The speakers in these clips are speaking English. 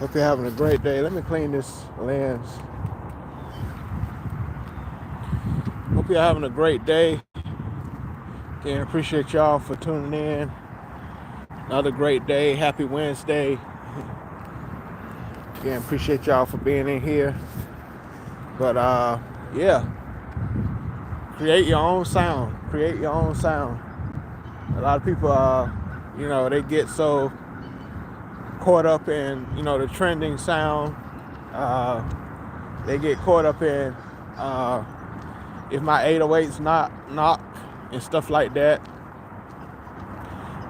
Hope you're having a great day. Let me clean this lens. Hope you're having a great day. Again, appreciate y'all for tuning in. Another great day. Happy Wednesday. Again, appreciate y'all for being in here. But yeah, create your own sound. Create your own sound. A lot of people, they get so caught up in, the trending sound. They get caught up in if my 808's not knock and stuff like that.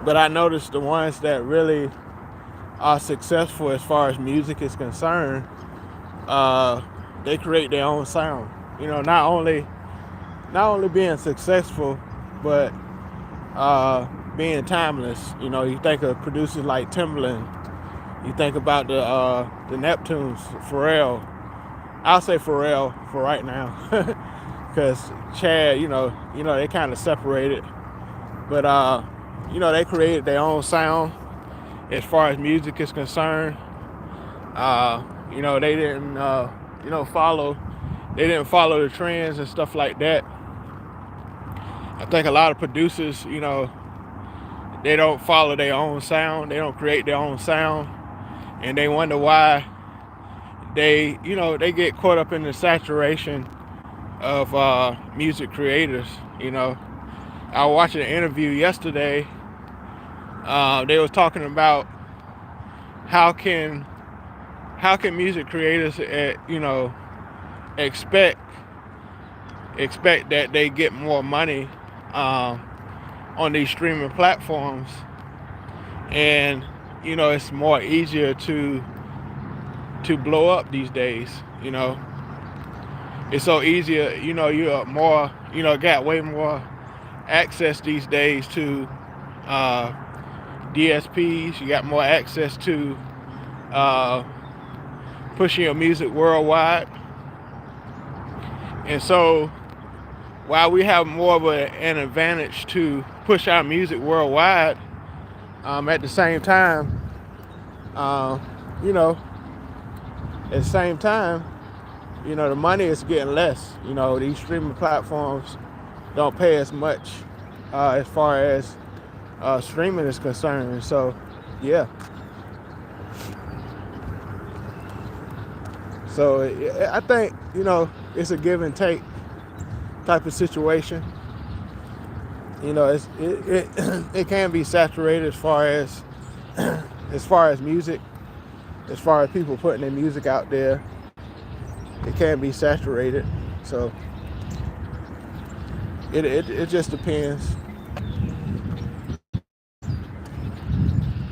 But I noticed the ones that really are successful as far as music is concerned, they create their own sound. Not only being successful, but being timeless. You think of producers like Timbaland. You think about the Neptunes, Pharrell. I'll say Pharrell for right now, because Chad, they kind of separated. But they created their own sound as far as music is concerned. They didn't, follow the trends and stuff like that. I think a lot of producers, they don't follow their own sound. They don't create their own sound, and they wonder why they get caught up in the saturation of music creators. I was watching an interview yesterday. They was talking about how can music creators expect that they get more money on these streaming platforms, and it's more easier to blow up these days. It's so easier. You're more, got way more access these days to DSPs. You got more access to pushing your music worldwide. And so while we have more of an advantage to push our music worldwide, at the same time, the money is getting less. These streaming platforms don't pay as much as far as streaming is concerned. So, yeah. So I think, it's a give and take type of situation. It can be saturated as far as music, as far as people putting their music out there. It can be saturated. So it just depends.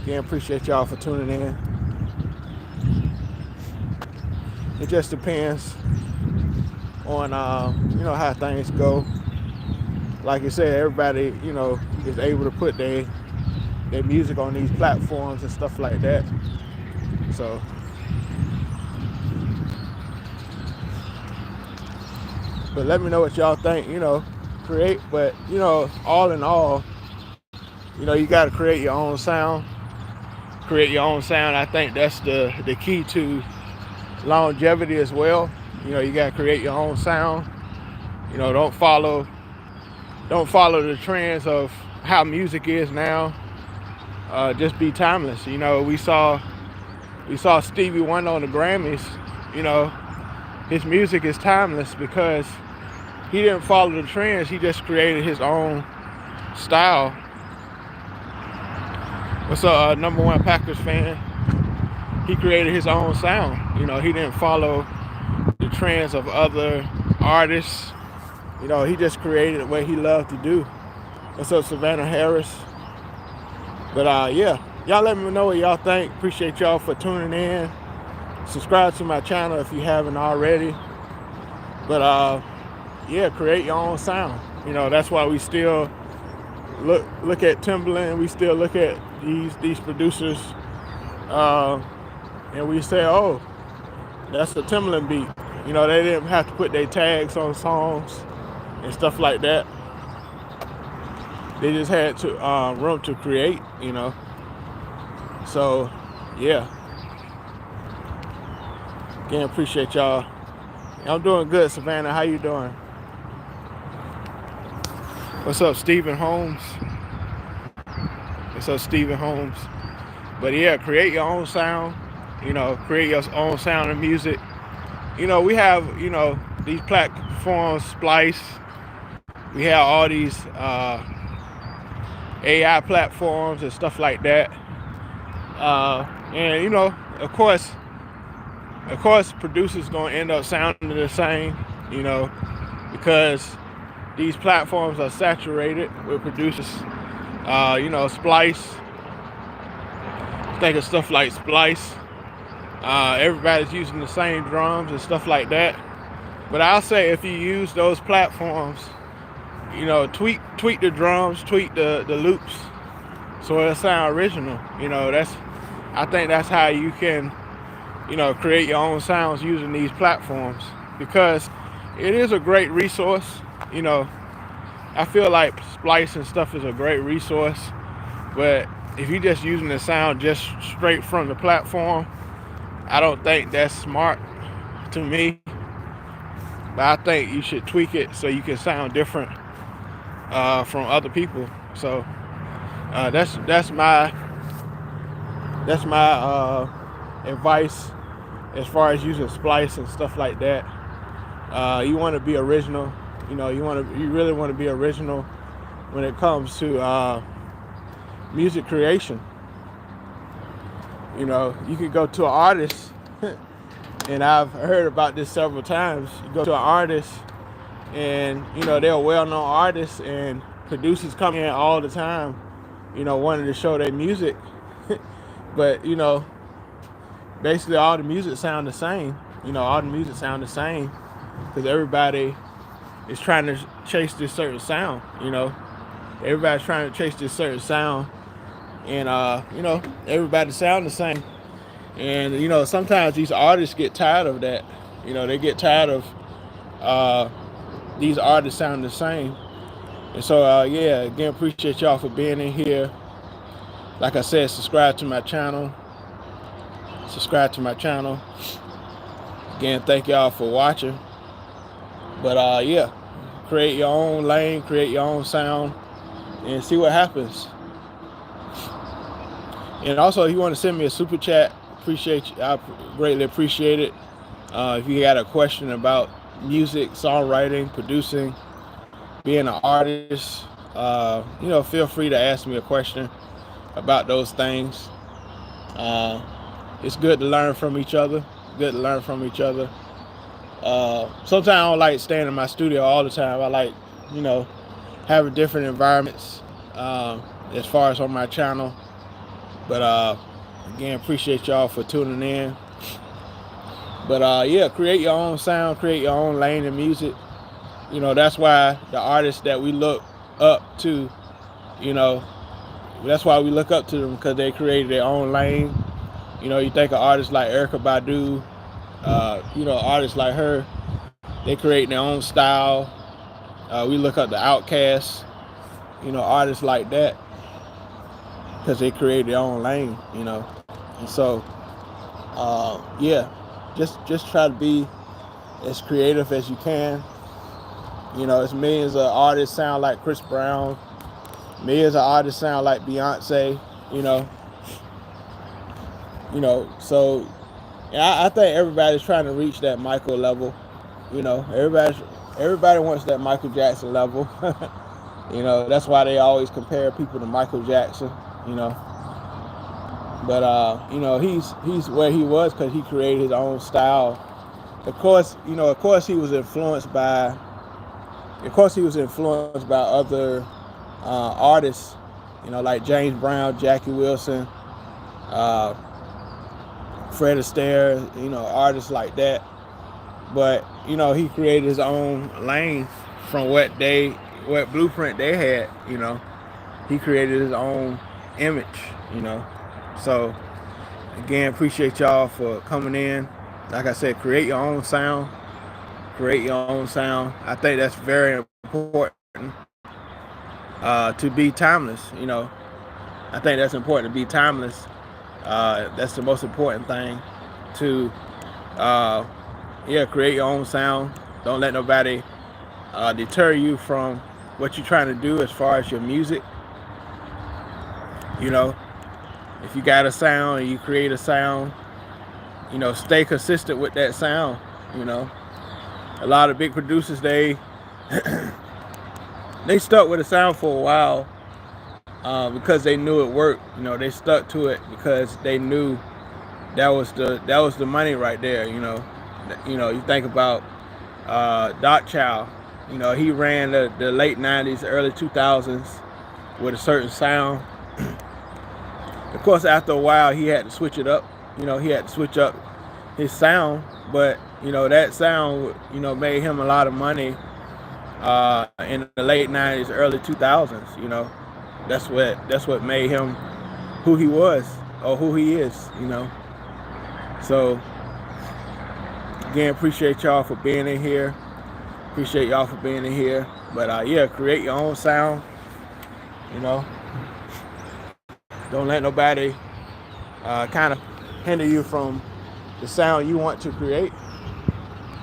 Again, appreciate y'all for tuning in. It just depends on how things go. Like I said, everybody is able to put their music on these platforms and stuff like that. So but let me know what y'all think. Create, but all in all, you got to create your own sound. Create your own sound. I think that's the key to longevity as well. You got to create your own sound. Don't follow the trends of how music is now. Just be timeless. We saw Stevie Wonder on the Grammys. His music is timeless because he didn't follow the trends. He just created his own style. What's up, number one Packers fan? He created his own sound. He didn't follow the trends of other artists. He just created what he loved to do. What's up, Savannah Harris? But yeah, y'all let me know what y'all think. Appreciate y'all for tuning in. Subscribe to my channel if you haven't already. But yeah, create your own sound. That's why we still look at Timbaland. We still look at these producers, and we say, oh, that's the Timbaland beat. They didn't have to put their tags on songs and stuff like that. They just had to room to create. So yeah. Again, appreciate y'all. I'm doing good, Savannah. How you doing? What's up, Stephen Holmes? What's up, Stephen Holmes? But yeah, create your own sound. Create your own sound and music. We have, these platforms, Splice. We have all these AI platforms and stuff like that. And of course, producers gonna end up sounding the same, because these platforms are saturated with producers. Splice. Think of stuff like Splice. Everybody's using the same drums and stuff like that. But I'll say if you use those platforms, tweak the drums, tweak the loops, so it'll sound original. I think that's how you can, create your own sounds using these platforms, because it is a great resource. I feel like Splice and stuff is a great resource, but if you're just using the sound just straight from the platform, I don't think that's smart to me. But I think you should tweak it so you can sound different from other people. So that's my advice as far as using Splice and stuff like that. You want to be original. You really want to be original when it comes to music creation. You could go to an artist, and I've heard about this several times. You go to an artist, and they're a well-known artist, and producers come in all the time, wanting to show their music, but basically all the music sound the same. Because everybody is trying to chase this certain sound. Everybody's trying to chase this certain sound, and everybody sound the same. And sometimes these artists get tired of that. They get tired of these artists sound the same. And so again, appreciate y'all for being in here. Like I said, subscribe to my channel. Again, thank y'all for watching. But create your own lane, create your own sound, and see what happens. And also, if you want to send me a super chat, I greatly appreciate it. If you got a question about music, songwriting, producing, being an artist, feel free to ask me a question about those things. It's good to learn from each other. Sometimes I don't like staying in my studio all the time. I like, having different environments as far as on my channel. But again, appreciate y'all for tuning in. But create your own sound, create your own lane in music. That's why the artists that we look up to, that's why we look up to them, because they created their own lane. You think of artists like Erykah Badu, artists like her, they create their own style. We look up the Outkast, artists like that, because they create their own lane, And so, just try to be as creative as you can. It's millions of artists sound like Chris Brown. Millions of artists sound like Beyonce, So I think everybody's trying to reach that Michael level. Everybody wants that Michael Jackson level. That's why they always compare people to Michael Jackson, But he's where he was because he created his own style. Of course, he was influenced by other artists, like James Brown, Jackie Wilson, Fred Astaire, artists like that. But he created his own lane from what blueprint they had. He created his own image. So again, appreciate y'all for coming in. Like I said, create your own sound. I think that's very important to be timeless. I think that's important to be timeless. That's the most important thing to uh, yeah, create your own sound. Don't let nobody deter you from what you're trying to do as far as your music. You know, if you got a sound and you create a sound, stay consistent with that sound. You know, a lot of big producers, they stuck with a sound for a while because they knew it worked. They stuck to it because they knew that was the money right there. You think about Darkchild. He ran the late '90s, early 2000s with a certain sound. Of course, after a while, he had to switch it up. He had to switch up his sound, but that sound made him a lot of money in the late '90s, early 2000s. That's what made him who he was or who he is. So again, appreciate y'all for being in here. Appreciate y'all for being in here. But yeah, create your own sound. Don't let nobody kind of hinder you from the sound you want to create.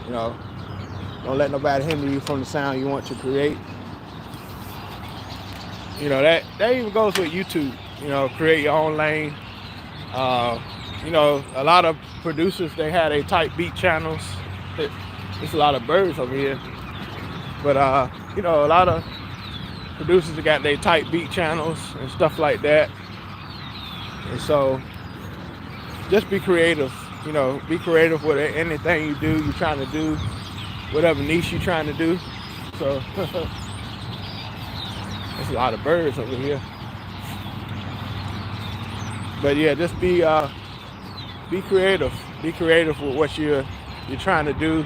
Don't let nobody hinder you from the sound you want to create. That even goes with YouTube. Create your own lane. A lot of producers, they had a tight beat channels. There's a lot of birds over here. But a lot of producers that got their tight beat channels and stuff like that. And so just be creative. Be creative with anything you do, you're trying to do, whatever niche you're trying to do. So there's a lot of birds over here. But yeah, just be creative. Be creative with what you're trying to do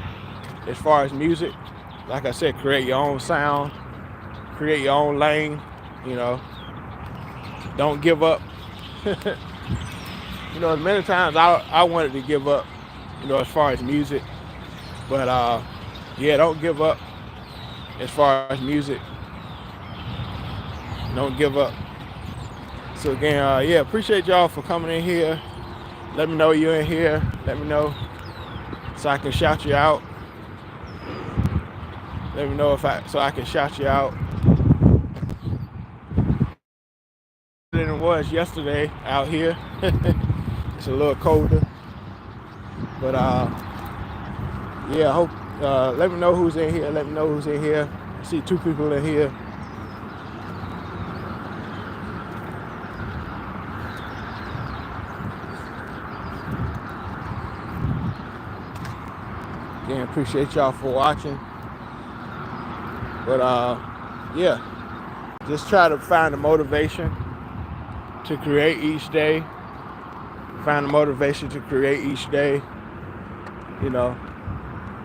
as far as music. Like I said, create your own sound, create your own lane. Don't give up. Many times I wanted to give up, as far as music. But yeah, don't give up as far as music. Don't give up. So again, yeah, appreciate y'all for coming in here. Let me know you're in here. Let me know so I can shout you out. Let me know so I can shout you out. Than it was yesterday out here. It's a little colder. But yeah, I hope let me know who's in here. Let me know who's in here. I see 2 people in here. Again, appreciate y'all for watching. But yeah, just try to find the motivation to create each day. Find the motivation to create each day.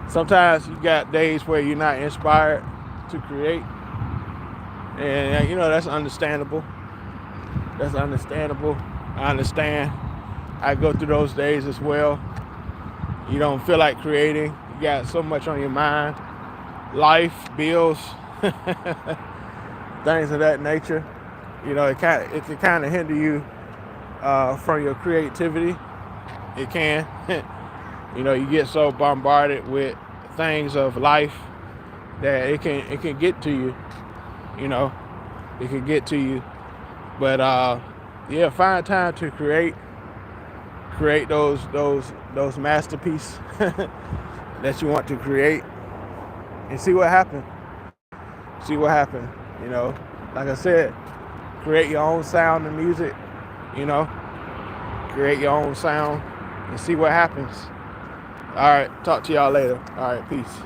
Sometimes you got days where you're not inspired to create. And that's understandable. That's understandable. I understand. I go through those days as well. You don't feel like creating. You got so much on your mind. Life, bills, things of that nature. It can kind of hinder you from your creativity. It can. You get so bombarded with things of life that it can get to you. It can get to you. But yeah, find time to create those masterpieces that you want to create, and see what happens. See what happens. Like I said, create your own sound and music. Create your own sound and see what happens. All right, talk to y'all later. All right, peace.